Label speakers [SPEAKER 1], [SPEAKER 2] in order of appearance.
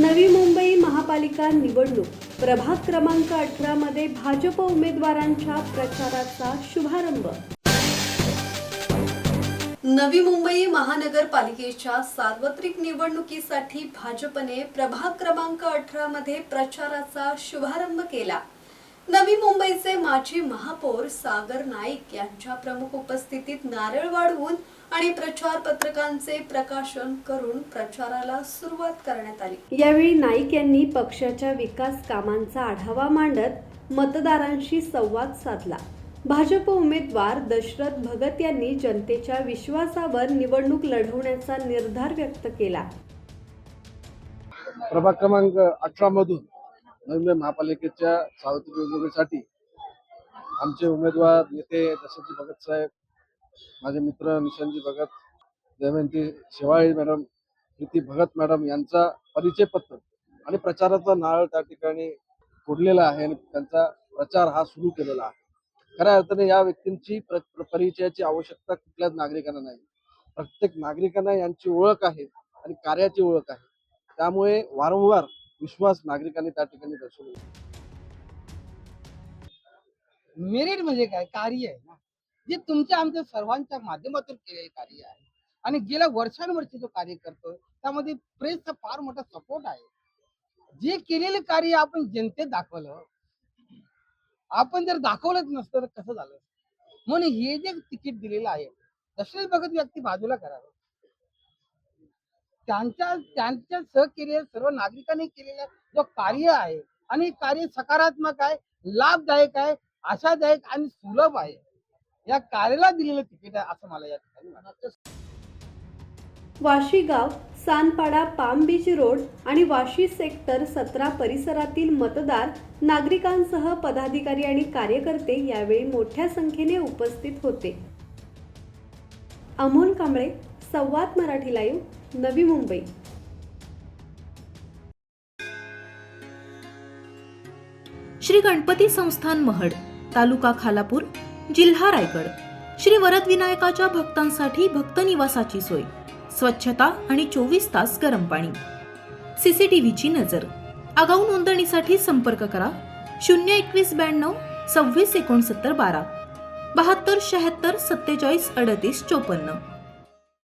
[SPEAKER 1] नवी मुंबई महापालिका निवडणूक प्रभाग क्रमांक 18 मध्ये भाजप उमेदवारांच्या प्रचाराचा शुभारंभ। नवी मुंबई महानगरपालिकेच्या सार्वत्रिक निवडणुकीसाठी भाजपने प्रभाग क्रमांक 18 मध्ये प्रचाराचा शुभारंभ केला। नवी मुंबईचे माजी महापौर सागर नाईक यांच्या प्रमुख उपस्थितीत नारळ वाढवून आणि प्रचार पत्रकांचे प्रकाशन करून प्रचाराला सुरुवात करण्यात आली। यावेळी नाईक यांनी पक्षाच्या विकास कामांचा आढावा मांडत मतदारांशी संवाद साधला। भाजप उमेदवार दशरथ भगत यांनी जनतेच्या विश्वासावर निवडणूक लढवण्याचा निर्धार व्यक्त केला।
[SPEAKER 2] प्रभाग क्रमांक 18 मधून नवी मुंबई महापालिकेच्या सार्वत्रिक निवडणुकीसाठी आमचे उमेदवार नेते दशरथ भगत साहेब, माझे मित्र निशांतजी भगत, दमयंती शेवाळे मॅडम, प्रीती भगत मॅडम यांचा परिचय पत्र आणि प्रचाराचा नारळ त्या ठिकाणी फोडलेला आहे आणि त्यांचा प्रचार हा सुरू केलेला आहे। खऱ्या अर्थाने या व्यक्तींची परिचयाची आवश्यकता कुठल्याच नागरिकांना नाही। प्रत्येक नागरिकांना यांची ओळख आहे आणि कार्याची ओळख आहे, त्यामुळे वारंवार विश्वास नागरिकांनी त्या ठिकाणी दर्शवला।
[SPEAKER 3] मेरिट म्हणजे काय? कार्य आहे ना, जे तुमच्या आमच्या सर्वांच्या माध्यमातून केलेले कार्य आहे आणि गेल्या वर्षानुवर्षी जो कार्य करतो त्यामध्ये प्रेसचा फार मोठा सपोर्ट आहे। जे केलेले कार्य आपण जनतेत दाखवलं, आपण जर दाखवलंच नसतं तर कसं झालं? म्हणून हे जे तिकीट दिलेलं आहे दशरथ भगत व्यक्ती बाजूला करावं, त्यांच्या सहकार्य सर्व नागरिकांनी केलेला जो कार्य आहे आणि कार्य सकारात्मक आहे, लाभदायक आहे, आशादायक आणि सुलभ आहे, या कार्याला दिलेलं तिकीट आहे असं मला या ठिकाणी वाटतं।
[SPEAKER 1] वाशी गाव, सानपाडा, पाम बीच रोड आणि वाशी सेक्टर 17 परिसरातील मतदार, नागरिकांसह पदाधिकारी आणि कार्यकर्ते यावेळी मोठ्या संख्येने उपस्थित होते। अमोल कांबळे, संवाद मराठी लाईव्ह, नवी मुंबई।
[SPEAKER 4] श्री गणपती संस्थान महड, तालुका खालापूर, जिल्हा रायगड। श्री वरद विनायकाच्या भक्तांसाठी भक्त निवासाची सोय, स्वच्छता आणि 24 तास गरम पाणी, सीसीटीव्हीची नजर। आगाऊ नोंदणीसाठी संपर्क करा 02192 26 69 12 72 76 47 38 54।